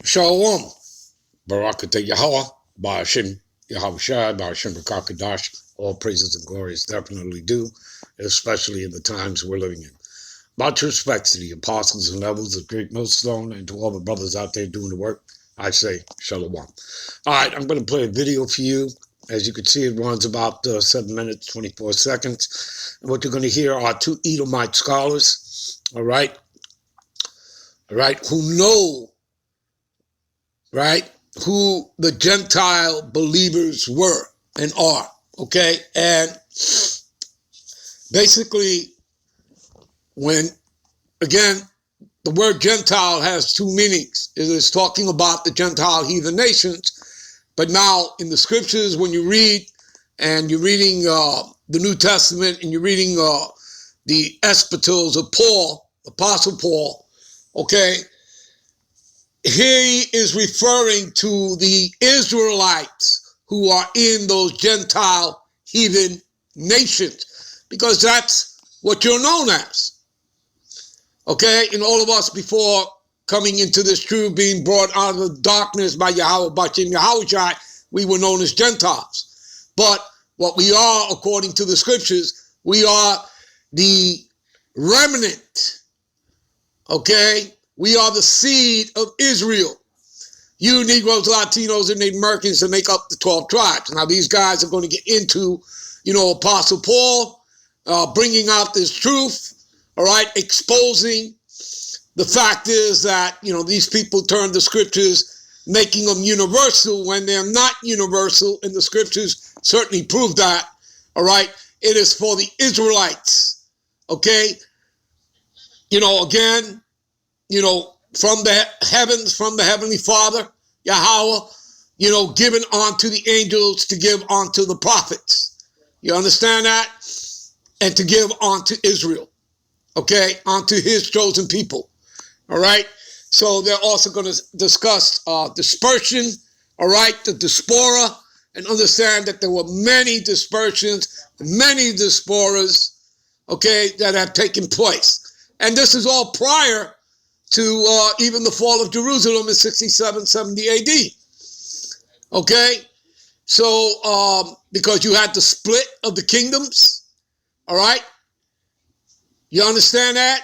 Shalom. Barakatah Yahweh, Ba'ashem Yahweh Shai, Ba'ashem Rakakadash. All praises and glories definitely due, especially in the times we're living in. Much respect to the apostles and levels of Great Millstone and to all the brothers out there doing the work. I say Shalom. All right, I'm going to play a video for you. As you can see, it runs about 7 minutes, 24 seconds. And what you're going to hear are two Edomite scholars, all right, who know, right, who the Gentile believers were and are, okay? And basically, when, again, the word Gentile has two meanings. It is talking about the Gentile heathen nations, but now in the scriptures, when you read, and you're reading the New Testament, and you're reading the epistles of Paul, Apostle Paul, okay, he is referring to the Israelites who are in those Gentile heathen nations, because that's what you're known as. Okay, and all of us before coming into this truth, being brought out of the darkness by Yahweh, Ba'ashem Yahweh Shai, we were known as Gentiles. But what we are, according to the scriptures, we are the remnant. Okay, we are the seed of Israel. You Negroes, Latinos, and Native Americans that make up the 12 tribes. Now, these guys are going to get into, Apostle Paul, bringing out this truth, all right, exposing the fact is that, these people turn the scriptures, making them universal when they're not universal, and the scriptures certainly prove that, all right. It is for the Israelites, okay? Again, from the heavens, from the Heavenly Father, Yahweh, given unto the angels to give unto the prophets. You understand that? And to give unto Israel, okay, unto his chosen people, all right? So they're also going to discuss dispersion, all right, the diaspora, and understand that there were many dispersions, many diasporas, okay, that have taken place. And this is all prior to even the fall of Jerusalem in 67, 70 AD. Okay? So, because you had the split of the kingdoms, all right? You understand that?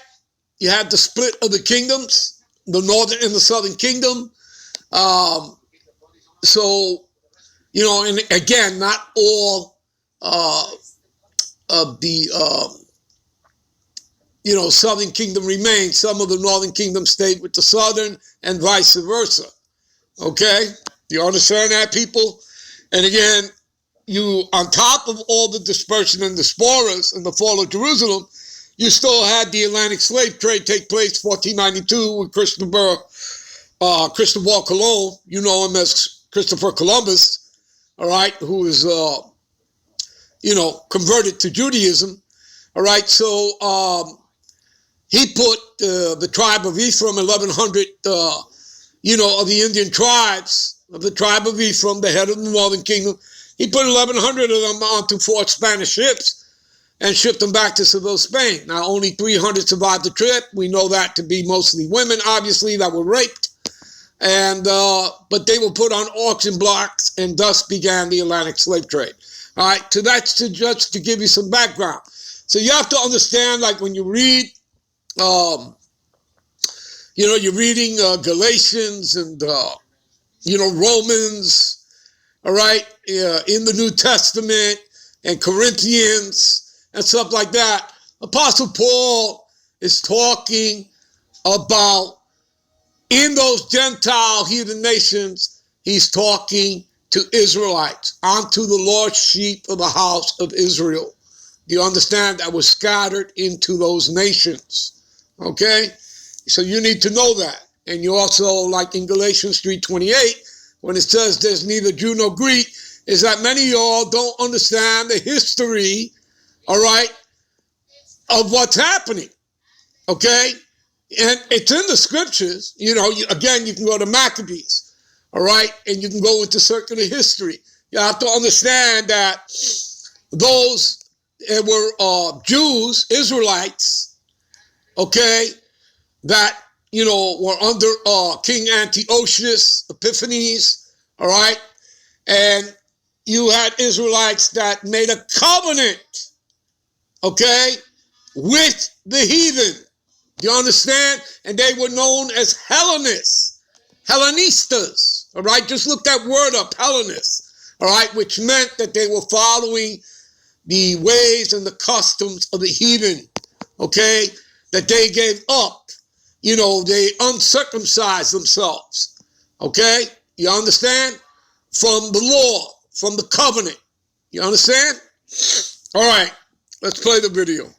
You had the split of the kingdoms, the northern and the southern kingdom. So, and again, not all of the southern kingdom remained. Some of the northern kingdom stayed with the southern and vice versa. Okay? You understand that, people? And again, you, on top of all the dispersion and diasporas and the fall of Jerusalem, you still had the Atlantic slave trade take place 1492 with Cristobal Colon. You know him as Christopher Columbus, all right, who is, converted to Judaism. All right, so he put the tribe of Ephraim, 1,100, of the Indian tribes, of the tribe of Ephraim, the head of the northern kingdom. He put 1,100 of them onto 4 Spanish ships and shipped them back to Seville, Spain. Now, only 300 survived the trip. We know that to be mostly women, obviously, that were raped. And but they were put on auction blocks, and thus began the Atlantic slave trade. All right, so that's just to give you some background. So you have to understand, like when you read, you're reading Galatians and, Romans, all right, in the New Testament, and Corinthians and stuff like that. Apostle Paul is talking about, in those Gentile heathen nations, he's talking to Israelites, unto the lost sheep of the house of Israel. Do you understand? That was scattered into those nations. Okay? So you need to know that. And you also, like in Galatians 3:28, when it says there's neither Jew nor Greek, is that many of y'all don't understand the history, all right, of what's happening. Okay? And it's in the scriptures. Again, you can go to Maccabees, all right, and you can go into circular history. You have to understand that those were Jews, Israelites, okay, that were under King Antiochus Epiphanes, all right? And you had Israelites that made a covenant, okay, with the heathen. Do you understand? And they were known as Hellenists, Hellenistas, all right? Just look that word up, Hellenists, all right, which meant that they were following the ways and the customs of the heathen, okay, that they gave up. They uncircumcised themselves, okay? You understand? From the law, from the covenant. You understand? All right, let's play the video.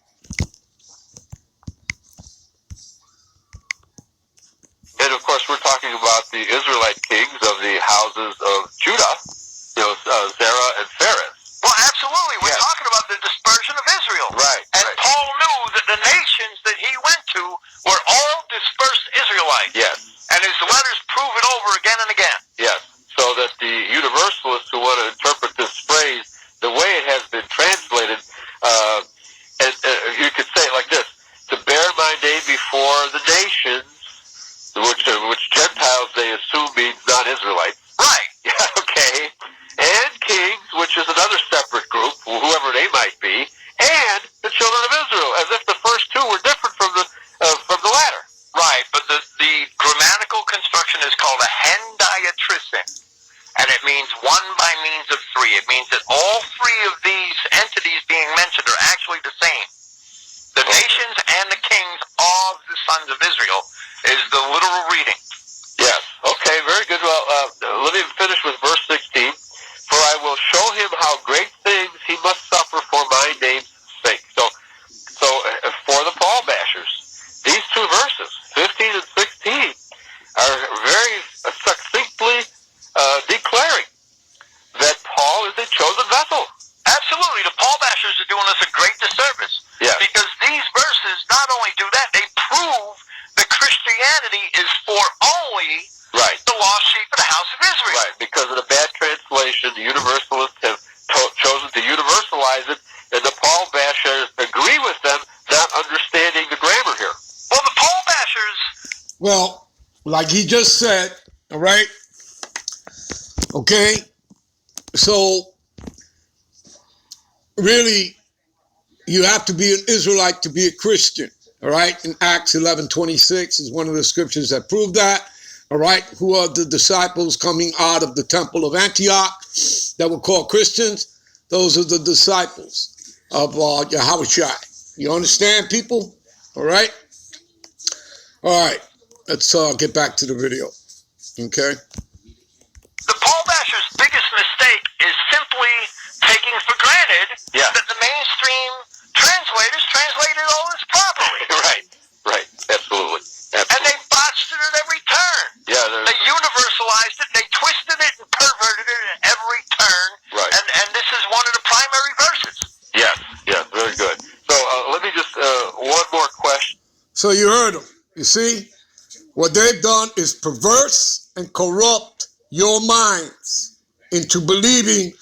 And of course, we're talking about the Israelite kings of the houses of Judah, Zerah and Phares. Well, absolutely. We're talking about the dispersion of Israel. Right. And Paul knew that the nations that he went to were all dispersed Israelites. Yes. And his letters prove it over again and again. Yes. So that the universalists who want to interpret this phrase, the way it has been translated, you could say it like this: to bear my name before the nations, which Gentiles they assume means non-Israelites. Right. Yeah, okay. And kings, which is another separate group, whoever they might be, and the children of Israel, as if the first two were different from the latter. Right, but the grammatical construction is called a hendiatrisin, and it means one by means of three. It means that all three of these entities being mentioned are actually the same. The nations and the kings of the sons of Israel is the literal reading. Yes. Okay, very good. Well, let me finish with verse 16. For I will show him how great things he must suffer for my name's sake. So for the Paul bashers, these two verses, 15 and 16, are very succinctly declaring that Paul is a chosen vessel. Absolutely. The Paul bashers are doing us a great disservice. Yes. Because these verses not only do that, they prove that Christianity is for only the lost sheep of the house of Israel. Right, because of the bad translation, the universalists have chosen to universalize it, and the Paul bashers agree with them, not understanding the grammar here. Well, the Paul bashers... Well, like he just said, all right? Okay? So, really, you have to be an Israelite to be a Christian, all right? In Acts 11:26 is one of the scriptures that prove that, all right? Who are the disciples coming out of the temple of Antioch that were called Christians? Those are the disciples of Yahushua. You understand, people? All right? All right. Let's get back to the video, okay? The Paul bashers' biggest mistake is simply taking for granted that the mainstream translators translated all this properly. Right, absolutely. And they botched it at every turn. Yeah, they universalized it, they twisted it and perverted it at every turn. Right. And this is one of the primary verses. Yes, very good. So let me just, one more question. So you heard them. You see? What they've done is perverse and corrupt your minds into believing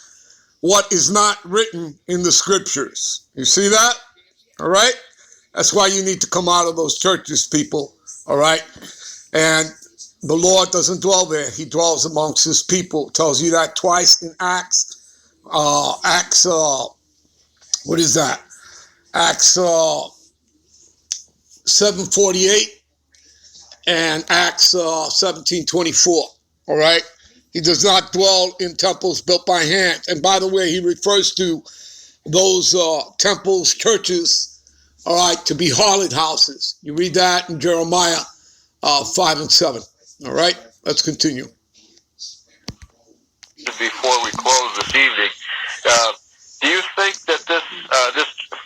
what is not written in the scriptures. You see that? All right? That's why you need to come out of those churches, people. All right? And the Lord doesn't dwell there. He dwells amongst his people. It tells you that twice in Acts. What is that? Acts 7:48 and Acts 17:24. All right? He does not dwell in temples built by hands. And by the way, he refers to those temples, churches, all right, to be harlot houses. You read that in Jeremiah 5 and 7. All right? Let's continue. Before we close this evening, do you think that this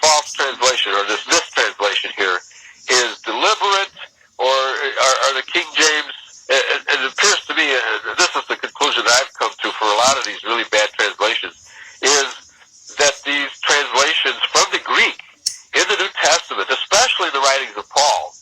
false translation or this mistranslation here is deliberate, or are the King James? It appears to me, this is the conclusion that I've come to for a lot of these really bad translations, is that these translations from the Greek in the New Testament, especially the writings of Paul,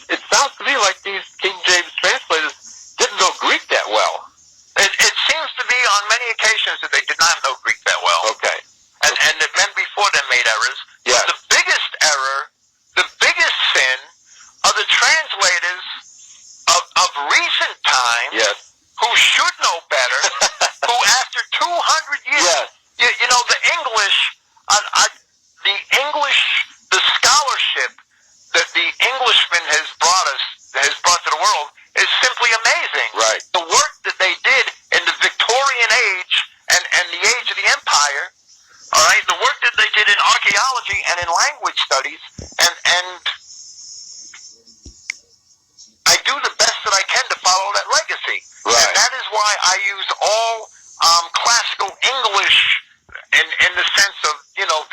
it sounds to me like these King James translators didn't know Greek that well. It seems to be on many occasions that they did not know Greek that well. Okay. And the men before them made errors. Yeah. The biggest error, the biggest sin of the translators why I use all classical English in the sense of,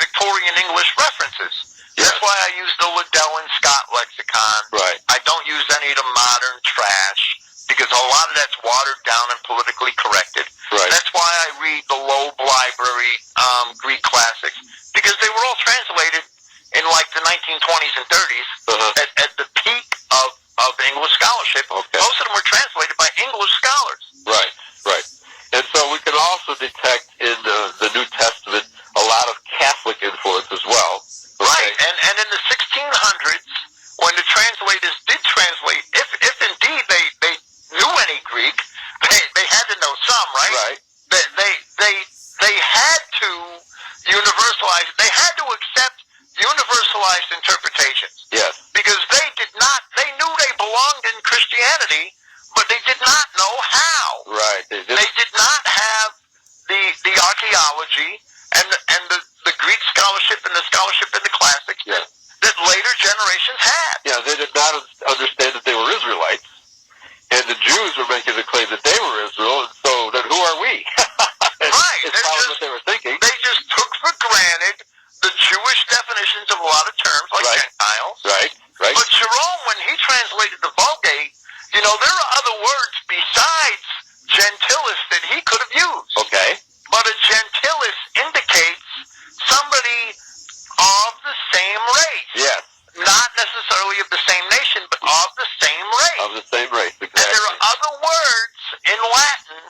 Victorian English references. Yes. That's why I use the Liddell and Scott lexicon. Right. I don't use any of the modern trash because a lot of that's watered down and politically corrected. Right. That's why I read the Loeb Library Greek classics, because they were all translated in like the 1920s and 30s at the peak of English scholarship. Okay. Most of them were translated by English scholars. Right, right. And so we can also detect in the New Testament a lot of Catholic influence as well. Okay? Right, and in the 1600s, when the translators did translate, if indeed they knew any Greek, they had to know some, right? Right. They had to universalize. They had to accept universalized interpretations. Yes. Because they knew they belonged in Christianity, but they did not know how. Right. They did not have the archaeology and the Greek scholarship and the scholarship in the classics that later generations had. Yeah, they did not understand that they were Israelites. And the Jews were making the claim that they were Israel, and so then who are we? Right. It's probably what they were thinking. They just took for granted the Jewish definitions of a lot of terms, like Gentiles. Right. But Jerome, when he translated the Vulgate, there are other words besides gentilis that he could have used. Okay. But a gentilis indicates somebody of the same race. Yes. Not necessarily of the same nation, but of the same race. Of the same race, exactly. And there are other words in Latin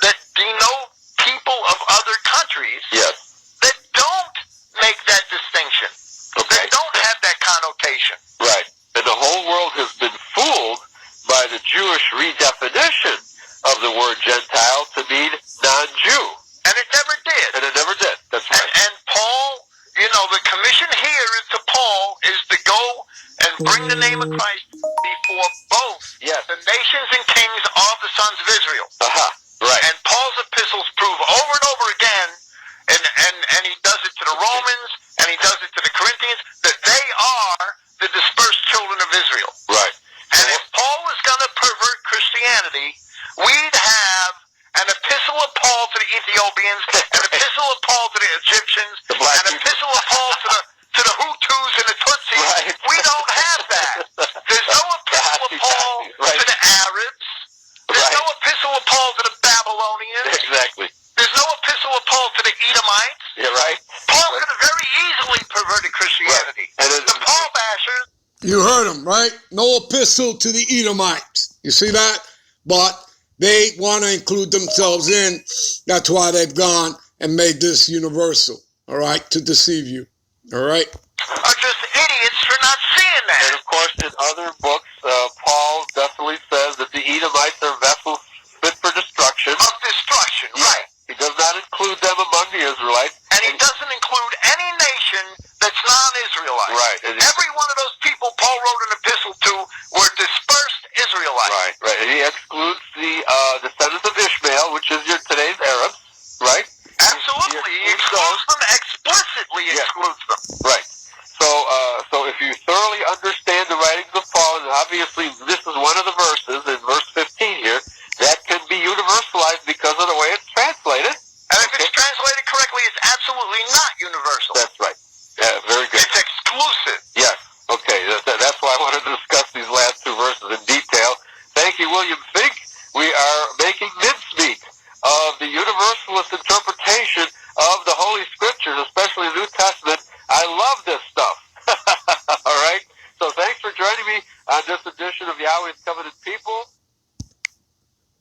that denote people of other countries that don't make that distinction. Okay. That don't have that connotation. Right. And the whole world has been fooled by the Jewish redefinition of the word Gentile to mean non-Jew. And it never did. And it never did. That's right. And Paul, the commission here to Paul is to go and bring the name of Christ before both the nations and kings of the sons of Israel. Right. And Paul's epistles prove over and over again, and he does it to the Romans, and he does it to the Corinthians, that they are the dispersed children of Israel. Right. And if Paul was going to pervert Christianity, we'd have an epistle of Paul to the Ethiopians, an epistle of Paul to the Egyptians, an epistle of Paul to the Hutus and the Tutsis. Right. We don't have that. There's no epistle of Paul to the Arabs. There's no epistle of Paul to the Babylonians. Exactly. There's no epistle of Paul to the Edomites. Yeah, right. Paul could have very easily perverted Christianity. Right. The Paul bashers. You heard him, right? No epistle to the Edomites. You see that? But they want to include themselves in. That's why they've gone and made this universal, all right, to deceive you, all right? Are just idiots for not seeing that. And of course, in other books, Paul definitely says that the Edomites are vessels fit for destruction. Of destruction, right. He does not include them among the Israelites. And he doesn't include any nation that's non-Israelite. Right. Every one of those people Paul wrote an epistle to were dispersed Israelites. Right. And he excludes the descendants of Ishmael, which is today's Arabs, right? Absolutely. He excludes them, explicitly excludes them. Right. So if you thoroughly understand the writings of Paul, and obviously this is one of the verses, in verse 15 here, that can be universalized because of the way it's translated. And if it's translated correctly, it's absolutely not universal. That's right. Yeah, very good. It's exclusive. Yes. Okay. That's why I wanted to discuss these last two verses in detail. Thank you, William Fink. We are making mincemeat of the universalist interpretation of the Holy Scriptures, especially the New Testament. I love this stuff. All right? So thanks for joining me on this edition of Yahweh's